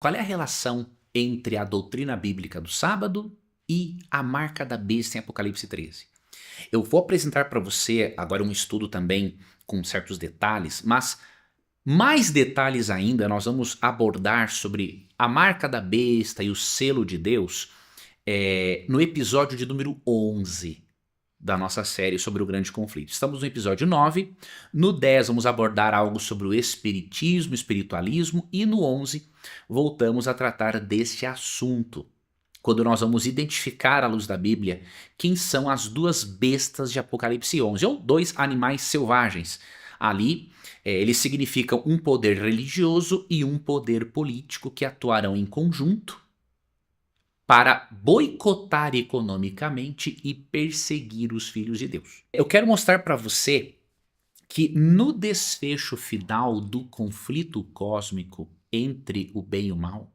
Qual é a relação entre a doutrina bíblica do sábado e a marca da besta em Apocalipse 13? Eu vou apresentar para você agora um estudo também com certos detalhes, mas mais detalhes ainda nós vamos abordar sobre a marca da besta e o selo de Deus no episódio de número 11 da nossa série sobre o grande conflito. Estamos no episódio 9, no 10 vamos abordar algo sobre o espiritismo, espiritualismo e no 11 voltamos a tratar deste assunto, quando nós vamos identificar à luz da Bíblia quem são as duas bestas de Apocalipse 11, ou dois animais selvagens. Ali, eles significam um poder religioso e um poder político que atuarão em conjunto para boicotar economicamente e perseguir os filhos de Deus. Eu quero mostrar para você que no desfecho final do conflito cósmico entre o bem e o mal,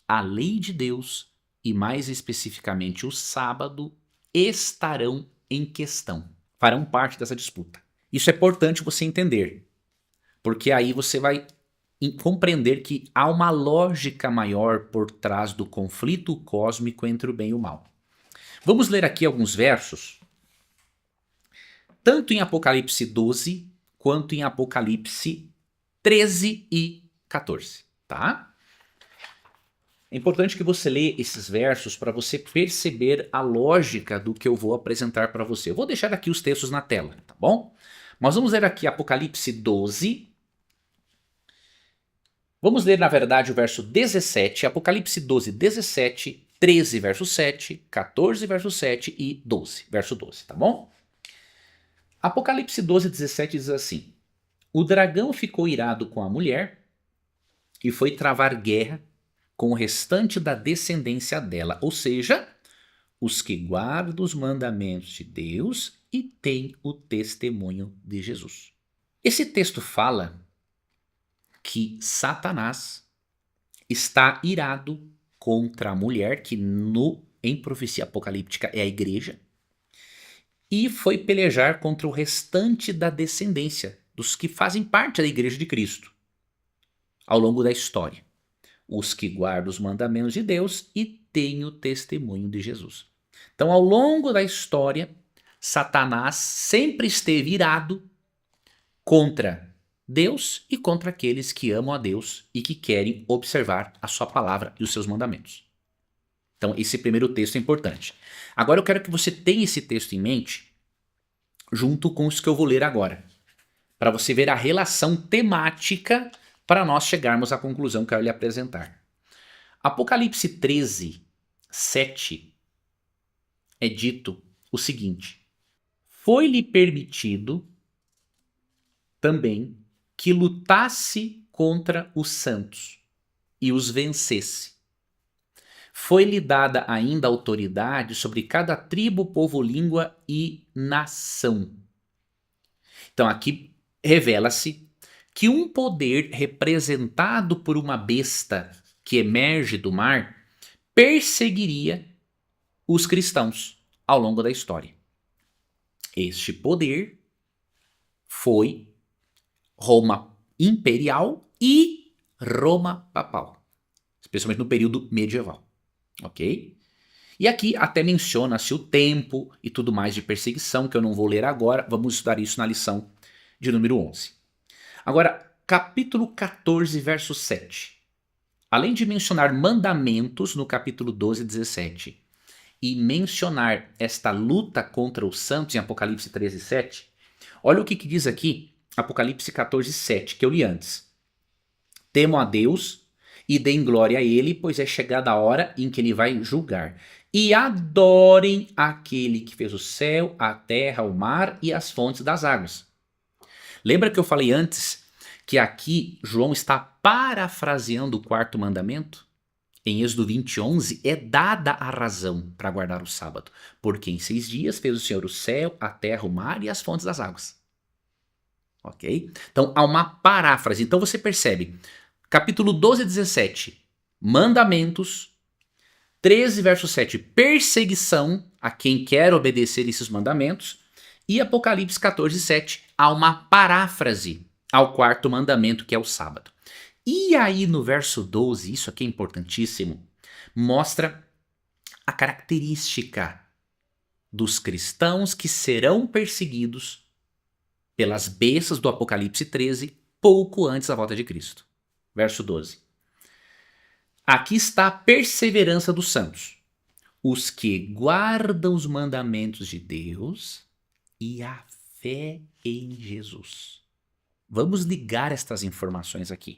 a lei de Deus e mais especificamente o sábado estarão em questão, farão parte dessa disputa. Isso é importante você entender, porque aí você vai compreender que há uma lógica maior por trás do conflito cósmico entre o bem e o mal. Vamos ler aqui alguns versos, tanto em Apocalipse 12 quanto em Apocalipse 13 e 14, tá? É importante que você lê esses versos para você perceber a lógica do que eu vou apresentar para você. Eu vou deixar aqui os textos na tela, tá bom? Mas vamos ler aqui Apocalipse 12. Vamos ler, na verdade, o verso 17, Apocalipse 12, 17, 13, verso 7, 14, verso 7 e 12, verso 12, tá bom? Apocalipse 12, 17 diz assim: O dragão ficou irado com a mulher e foi travar guerra com o restante da descendência dela, ou seja, os que guardam os mandamentos de Deus e têm o testemunho de Jesus. Esse texto fala que Satanás está irado contra a mulher, que em profecia apocalíptica é a igreja, e foi pelejar contra o restante da descendência, dos que fazem parte da igreja de Cristo, ao longo da história. Os que guardam os mandamentos de Deus e têm o testemunho de Jesus. Então, ao longo da história, Satanás sempre esteve irado contra Deus e contra aqueles que amam a Deus e que querem observar a sua palavra e os seus mandamentos. Então, esse primeiro texto é importante. Agora eu quero que você tenha esse texto em mente, junto com os que eu vou ler agora, para você ver a relação temática para nós chegarmos à conclusão que eu quero lhe apresentar. Apocalipse 13, 7 é dito o seguinte: Foi-lhe permitido também que lutasse contra os santos e os vencesse. Foi-lhe dada ainda autoridade sobre cada tribo, povo, língua e nação. Então aqui revela-se que um poder representado por uma besta que emerge do mar perseguiria os cristãos ao longo da história. Este poder foi Roma imperial e Roma papal, especialmente no período medieval, ok? E aqui até menciona-se o tempo e tudo mais de perseguição, que eu não vou ler agora, vamos estudar isso na lição de número 11. Agora, capítulo 14, verso 7. Além de mencionar mandamentos no capítulo 12 e 17 e mencionar esta luta contra os santos em Apocalipse 13, 7, olha o que diz aqui Apocalipse 14, 7, que eu li antes. Temam a Deus e deem glória a Ele, pois é chegada a hora em que Ele vai julgar. E adorem aquele que fez o céu, a terra, o mar e as fontes das águas. Lembra que eu falei antes que aqui João está parafraseando o quarto mandamento? Em Êxodo 20, 11 é dada a razão para guardar o sábado, porque em 6 dias fez o Senhor o céu, a terra, o mar e as fontes das águas. Ok? Então há uma paráfrase. Então você percebe, capítulo 12 e 17, mandamentos, 13 verso 7, perseguição a quem quer obedecer esses mandamentos, e Apocalipse 14, 7, há uma paráfrase ao quarto mandamento, que é o sábado. E aí no verso 12, isso aqui é importantíssimo, mostra a característica dos cristãos que serão perseguidos pelas bestas do Apocalipse 13, pouco antes da volta de Cristo. Verso 12. Aqui está a perseverança dos santos, os que guardam os mandamentos de Deus e a fé em Jesus. Vamos ligar estas informações aqui.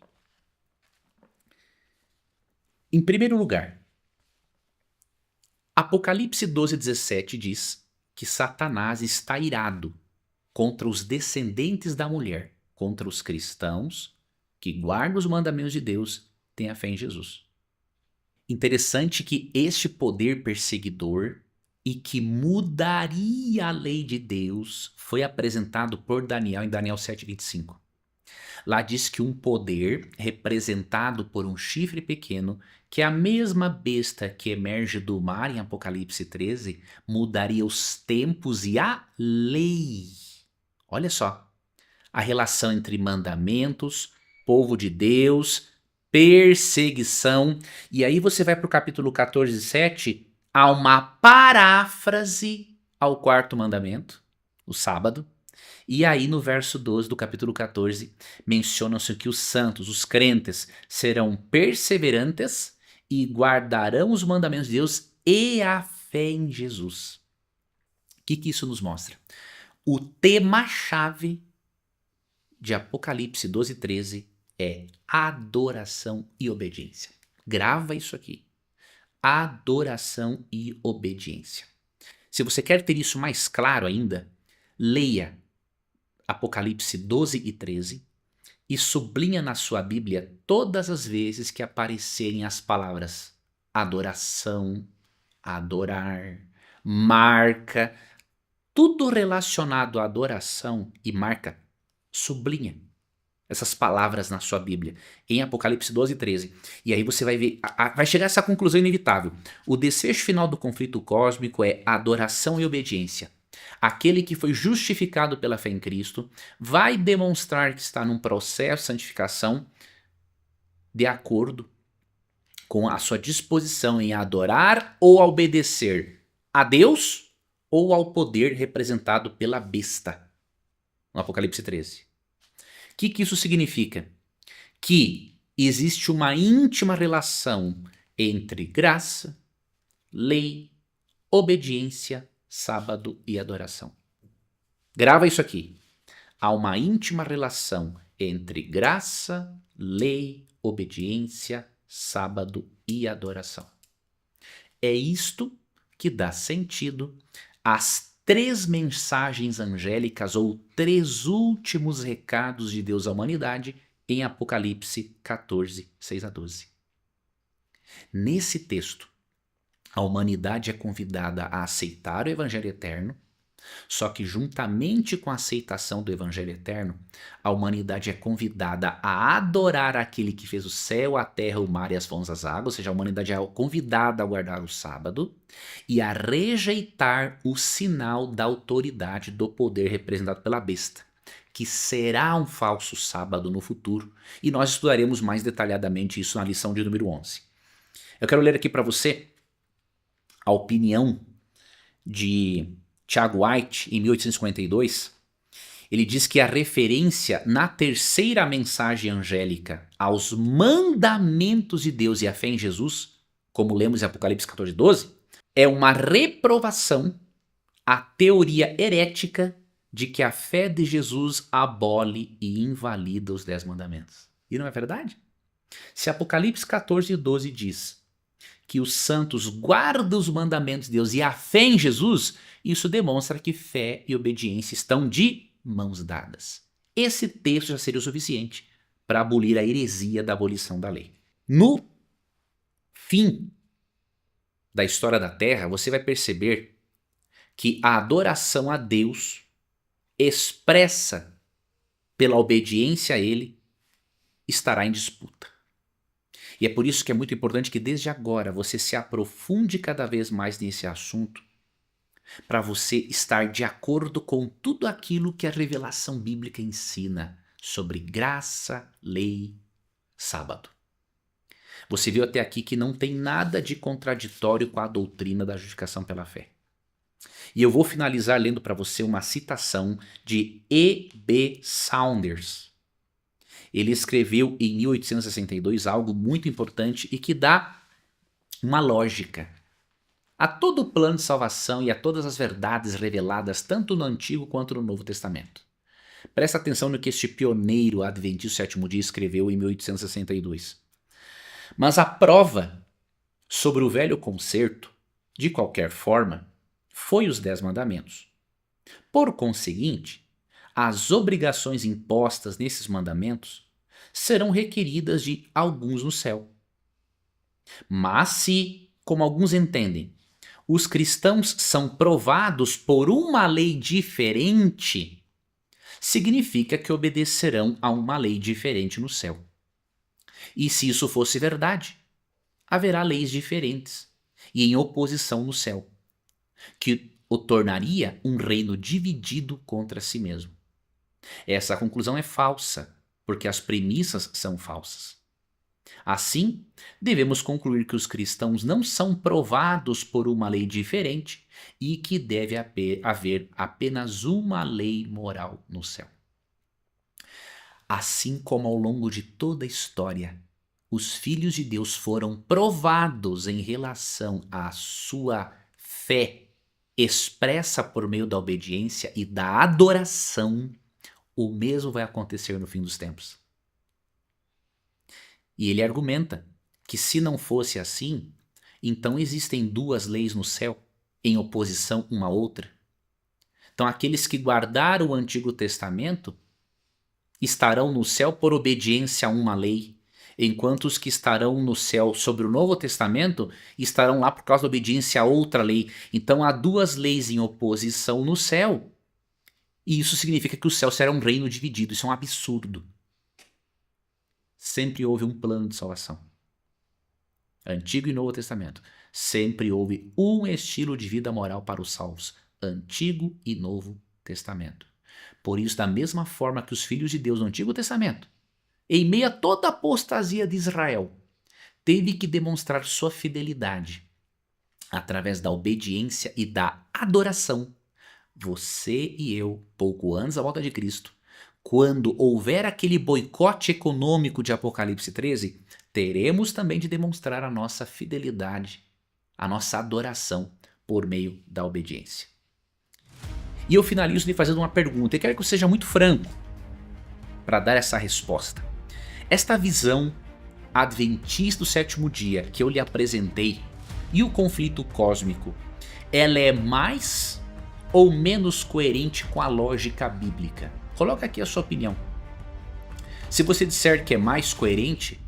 Em primeiro lugar, Apocalipse 12:17 diz que Satanás está irado contra os descendentes da mulher, contra os cristãos que guardam os mandamentos de Deus, têm a fé em Jesus. Interessante que este poder perseguidor e que mudaria a lei de Deus foi apresentado por Daniel em Daniel 7:25. Lá diz que um poder representado por um chifre pequeno, que é a mesma besta que emerge do mar em Apocalipse 13, mudaria os tempos e a lei. Olha só, a relação entre mandamentos, povo de Deus, perseguição. E aí você vai para o capítulo 14:7, há uma paráfrase ao quarto mandamento, o sábado. E aí no verso 12 do capítulo 14, mencionam-se que os santos, os crentes, serão perseverantes e guardarão os mandamentos de Deus e a fé em Jesus. O que isso nos mostra? O tema-chave de Apocalipse 12:13 é adoração e obediência. Grava isso aqui. Adoração e obediência. Se você quer ter isso mais claro ainda, leia Apocalipse 12:13 e sublinha na sua Bíblia todas as vezes que aparecerem as palavras adoração, adorar, marca, tudo relacionado à adoração e marca, sublinha essas palavras na sua Bíblia, em Apocalipse 12:13. E aí você vai ver, vai chegar a essa conclusão inevitável. O desfecho final do conflito cósmico é adoração e obediência. Aquele que foi justificado pela fé em Cristo vai demonstrar que está num processo de santificação de acordo com a sua disposição em adorar ou obedecer a Deus ou ao poder representado pela besta, no Apocalipse 13. O que isso significa? Que existe uma íntima relação entre graça, lei, obediência, sábado e adoração. Grava isso aqui. Há uma íntima relação entre graça, lei, obediência, sábado e adoração. É isto que dá sentido às 3 mensagens angélicas ou 3 últimos recados de Deus à humanidade em Apocalipse 14, 6-12. Nesse texto, a humanidade é convidada a aceitar o Evangelho Eterno, só que juntamente com a aceitação do Evangelho Eterno, a humanidade é convidada a adorar aquele que fez o céu, a terra, o mar e as fontes das águas, ou seja, a humanidade é convidada a guardar o sábado e a rejeitar o sinal da autoridade do poder representado pela besta, que será um falso sábado no futuro, e nós estudaremos mais detalhadamente isso na lição de número 11. Eu quero ler aqui para você a opinião de Tiago White, em 1852, ele diz que a referência na terceira mensagem angélica aos mandamentos de Deus e a fé em Jesus, como lemos em Apocalipse 14:12, é uma reprovação à teoria herética de que a fé de Jesus abole e invalida os 10 mandamentos. E não é verdade? Se Apocalipse 14:12 diz que os santos guardam os mandamentos de Deus e a fé em Jesus, isso demonstra que fé e obediência estão de mãos dadas. Esse texto já seria o suficiente para abolir a heresia da abolição da lei. No fim da história da Terra, você vai perceber que a adoração a Deus expressa pela obediência a Ele estará em disputa. E é por isso que é muito importante que desde agora você se aprofunde cada vez mais nesse assunto, para você estar de acordo com tudo aquilo que a revelação bíblica ensina sobre graça, lei, sábado. Você viu até aqui que não tem nada de contraditório com a doutrina da justificação pela fé. E eu vou finalizar lendo para você uma citação de E.B. Saunders. Ele escreveu em 1862 algo muito importante e que dá uma lógica a todo o plano de salvação e a todas as verdades reveladas tanto no Antigo quanto no Novo Testamento. Presta atenção no que este pioneiro adventista do sétimo dia escreveu em 1862. Mas a prova sobre o velho concerto, de qualquer forma, foi os 10 mandamentos. Por conseguinte, as obrigações impostas nesses mandamentos serão requeridas de alguns no céu. Mas se, como alguns entendem, os cristãos são provados por uma lei diferente, significa que obedecerão a uma lei diferente no céu. E se isso fosse verdade, haverá leis diferentes e em oposição no céu, que o tornaria um reino dividido contra si mesmo. Essa conclusão é falsa, porque as premissas são falsas. Assim, devemos concluir que os cristãos não são provados por uma lei diferente e que deve haver apenas uma lei moral no céu. Assim como ao longo de toda a história, os filhos de Deus foram provados em relação à sua fé expressa por meio da obediência e da adoração, o mesmo vai acontecer no fim dos tempos. E ele argumenta que se não fosse assim, então existem duas leis no céu em oposição uma à outra. Então aqueles que guardaram o Antigo Testamento estarão no céu por obediência a uma lei, enquanto os que estarão no céu sobre o Novo Testamento estarão lá por causa da obediência a outra lei. Então há duas leis em oposição no céu, e isso significa que o céu será um reino dividido. Isso é um absurdo. Sempre houve um plano de salvação. Antigo e Novo Testamento. Sempre houve um estilo de vida moral para os salvos. Antigo e Novo Testamento. Por isso, da mesma forma que os filhos de Deus no Antigo Testamento, em meio a toda a apostasia de Israel, teve que demonstrar sua fidelidade através da obediência e da adoração. Você e eu, pouco antes da volta de Cristo, quando houver aquele boicote econômico de Apocalipse 13, teremos também de demonstrar a nossa fidelidade, a nossa adoração por meio da obediência. E eu finalizo lhe fazendo uma pergunta, e quero que eu seja muito franco para dar essa resposta. Esta visão adventista do sétimo dia que eu lhe apresentei e o conflito cósmico, ela é mais ou menos coerente com a lógica bíblica? Coloca aqui a sua opinião. Se você disser que é mais coerente,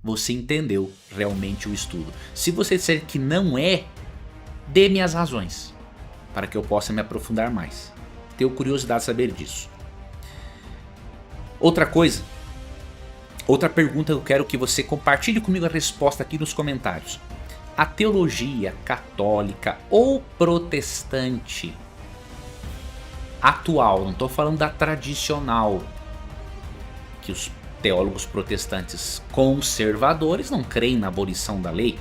você entendeu realmente o estudo. Se você disser que não é, dê-me as razões, para que eu possa me aprofundar mais. Tenho curiosidade de saber disso. Outra coisa, outra pergunta, eu quero que você compartilhe comigo a resposta aqui nos comentários. A teologia católica ou protestante atual, não estou falando da tradicional, que os teólogos protestantes conservadores não creem na abolição da lei,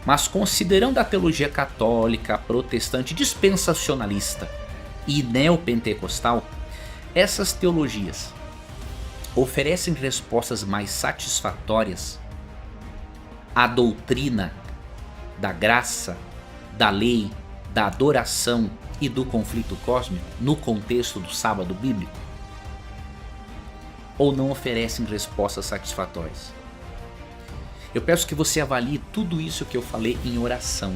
mas considerando a teologia católica, protestante, dispensacionalista e neopentecostal, essas teologias oferecem respostas mais satisfatórias à doutrina da graça, da lei, da adoração e do conflito cósmico no contexto do sábado bíblico? Ou não oferecem respostas satisfatórias? Eu peço que você avalie tudo isso que eu falei em oração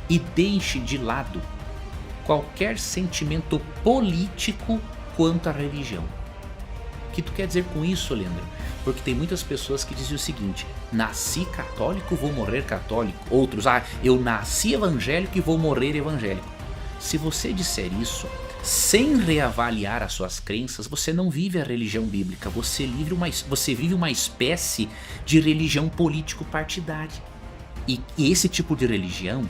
e deixe de lado qualquer sentimento político quanto à religião. O que tu quer dizer com isso, Leandro? Porque tem muitas pessoas que dizem o seguinte: nasci católico, vou morrer católico. Outros, eu nasci evangélico e vou morrer evangélico. Se você disser isso, sem reavaliar as suas crenças, você não vive a religião bíblica, você vive uma espécie de religião político-partidária. E esse tipo de religião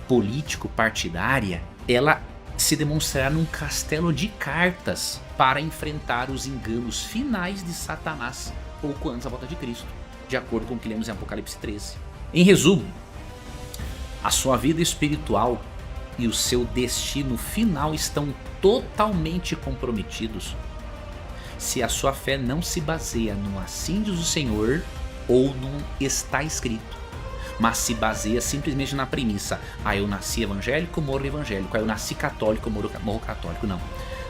político-partidária, ela se demonstrará num castelo de cartas para enfrentar os enganos finais de Satanás, pouco antes da volta de Cristo, de acordo com o que lemos em Apocalipse 13. Em resumo, a sua vida espiritual e o seu destino final estão totalmente comprometidos se a sua fé não se baseia no assim diz o Senhor ou no está escrito, mas se baseia simplesmente na premissa: eu nasci evangélico, morro evangélico, eu nasci católico, morro católico. Não,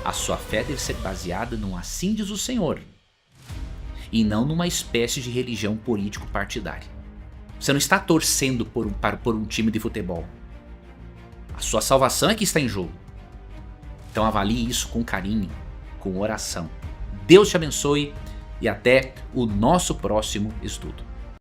a sua fé deve ser baseada no assim diz o Senhor e não numa espécie de religião político partidária. Você não está torcendo por um time de futebol. A sua salvação é que está em jogo. Então avalie isso com carinho, com oração. Deus te abençoe e até o nosso próximo estudo.